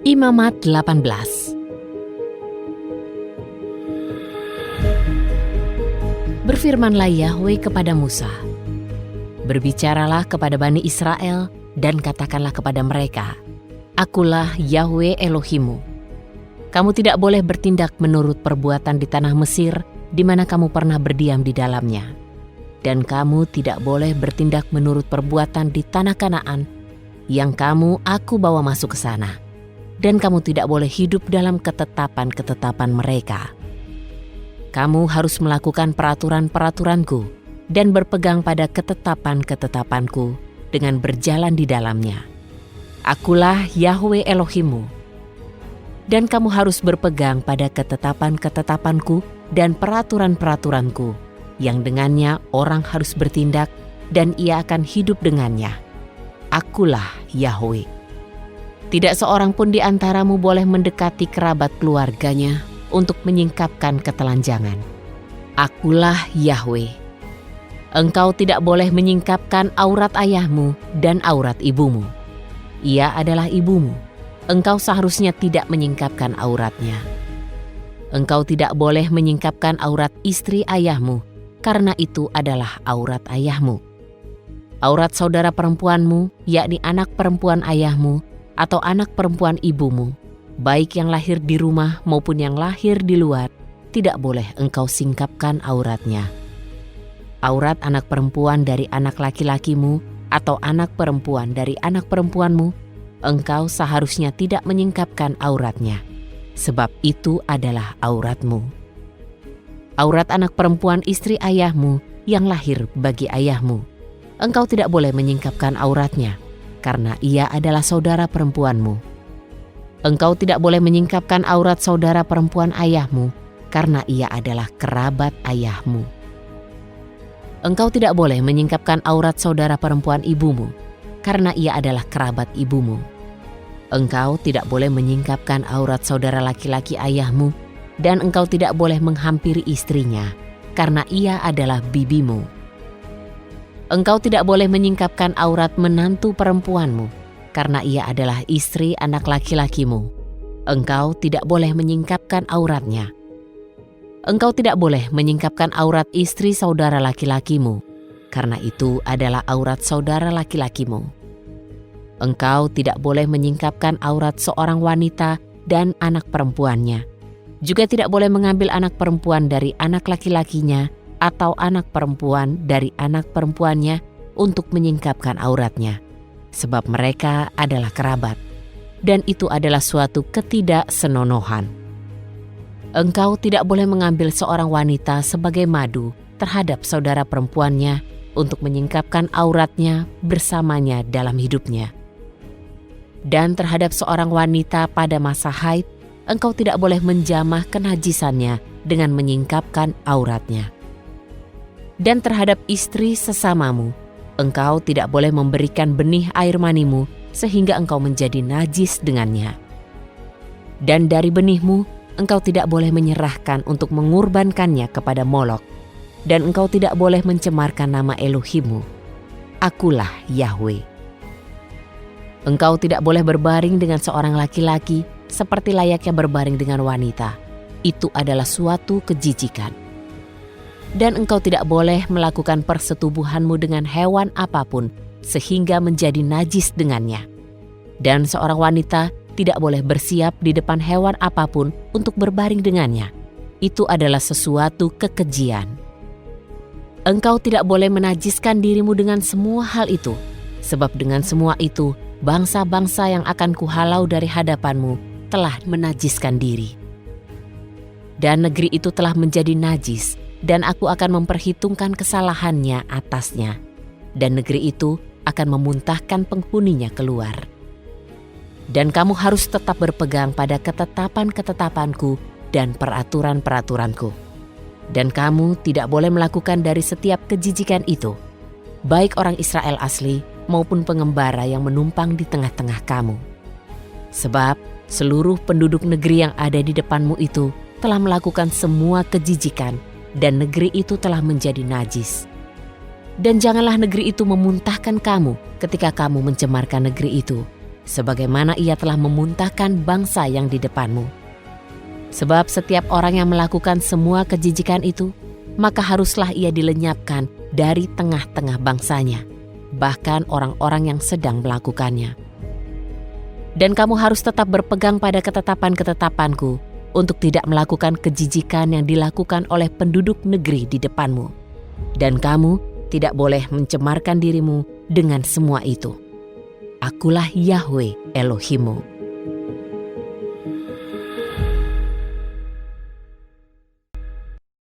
Imamat 18. Berfirmanlah Yahwe kepada Musa, "Berbicaralah kepada Bani Israel dan katakanlah kepada mereka, Akulah Yahwe Elohimmu. Kamu tidak boleh bertindak menurut perbuatan di tanah Mesir di mana kamu pernah berdiam di dalamnya. Dan kamu tidak boleh bertindak menurut perbuatan di tanah Kanaan yang aku bawa masuk ke sana. Dan kamu tidak boleh hidup dalam ketetapan-ketetapan mereka. Kamu harus melakukan peraturan-peraturanku dan berpegang pada ketetapan-ketetapanku dengan berjalan di dalamnya. Akulah Yahwe Elohimmu. Dan kamu harus berpegang pada ketetapan-ketetapanku dan peraturan-peraturanku, yang dengannya orang harus bertindak dan ia akan hidup dengannya. Akulah Yahwe. Tidak seorang pun di antaramu boleh mendekati kerabat keluarganya untuk menyingkapkan ketelanjangan. Akulah Yahwe. Engkau tidak boleh menyingkapkan aurat ayahmu dan aurat ibumu. Ia adalah ibumu. Engkau seharusnya tidak menyingkapkan auratnya. Engkau tidak boleh menyingkapkan aurat istri ayahmu, karena itu adalah aurat ayahmu. Aurat saudara perempuanmu, yakni anak perempuan ayahmu, atau anak perempuan ibumu, baik yang lahir di rumah maupun yang lahir di luar, tidak boleh engkau singkapkan auratnya. Aurat anak perempuan dari anak laki-lakimu atau anak perempuan dari anak perempuanmu, engkau seharusnya tidak menyingkapkan auratnya, sebab itu adalah auratmu. Aurat anak perempuan istri ayahmu yang lahir bagi ayahmu, engkau tidak boleh menyingkapkan auratnya, karena ia adalah saudara perempuanmu. Engkau tidak boleh menyingkapkan aurat saudara perempuan ayahmu, karena ia adalah kerabat ayahmu. Engkau tidak boleh menyingkapkan aurat saudara perempuan ibumu, karena ia adalah kerabat ibumu. Engkau tidak boleh menyingkapkan aurat saudara laki-laki ayahmu, dan engkau tidak boleh menghampiri istrinya, karena ia adalah bibimu. Engkau tidak boleh menyingkapkan aurat menantu perempuanmu, karena ia adalah istri anak laki-lakimu. Engkau tidak boleh menyingkapkan auratnya. Engkau tidak boleh menyingkapkan aurat istri saudara laki-lakimu, karena itu adalah aurat saudara laki-lakimu. Engkau tidak boleh menyingkapkan aurat seorang wanita dan anak perempuannya. Juga tidak boleh mengambil anak perempuan dari anak laki-lakinya atau anak perempuan dari anak perempuannya untuk menyingkapkan auratnya, sebab mereka adalah kerabat, dan itu adalah suatu ketidaksenonohan. Engkau tidak boleh mengambil seorang wanita sebagai madu terhadap saudara perempuannya untuk menyingkapkan auratnya bersamanya dalam hidupnya. Dan terhadap seorang wanita pada masa haid, engkau tidak boleh menjamah kenajisannya dengan menyingkapkan auratnya. Dan terhadap istri sesamamu, engkau tidak boleh memberikan benih air manimu sehingga engkau menjadi najis dengannya. Dan dari benihmu, engkau tidak boleh menyerahkan untuk mengurbankannya kepada Molok, dan engkau tidak boleh mencemarkan nama Elohimmu. Akulah Yahwe. Engkau tidak boleh berbaring dengan seorang laki-laki seperti layaknya berbaring dengan wanita. Itu adalah suatu kejijikan. Dan engkau tidak boleh melakukan persetubuhanmu dengan hewan apapun sehingga menjadi najis dengannya. Dan seorang wanita tidak boleh bersiap di depan hewan apapun untuk berbaring dengannya. Itu adalah sesuatu kekejian. Engkau tidak boleh menajiskan dirimu dengan semua hal itu, sebab dengan semua itu bangsa-bangsa yang akan kuhalau dari hadapanmu telah menajiskan diri. Dan negeri itu telah menjadi najis, dan aku akan memperhitungkan kesalahannya atasnya, dan negeri itu akan memuntahkan penghuninya keluar. Dan kamu harus tetap berpegang pada ketetapan-ketetapanku dan peraturan-peraturanku. Dan kamu tidak boleh melakukan dari setiap kejijikan itu, baik orang Israel asli maupun pengembara yang menumpang di tengah-tengah kamu. Sebab seluruh penduduk negeri yang ada di depanmu itu telah melakukan semua kejijikan, dan negeri itu telah menjadi najis. Dan janganlah negeri itu memuntahkan kamu ketika kamu mencemarkan negeri itu, sebagaimana Ia telah memuntahkan bangsa yang di depanmu. Sebab setiap orang yang melakukan semua kejijikan itu, maka haruslah ia dilenyapkan dari tengah-tengah bangsanya, bahkan orang-orang yang sedang melakukannya. Dan kamu harus tetap berpegang pada ketetapan-ketetapanku untuk tidak melakukan kejijikan yang dilakukan oleh penduduk negeri di depanmu. Dan kamu tidak boleh mencemarkan dirimu dengan semua itu. Akulah Yahwe Elohimmu.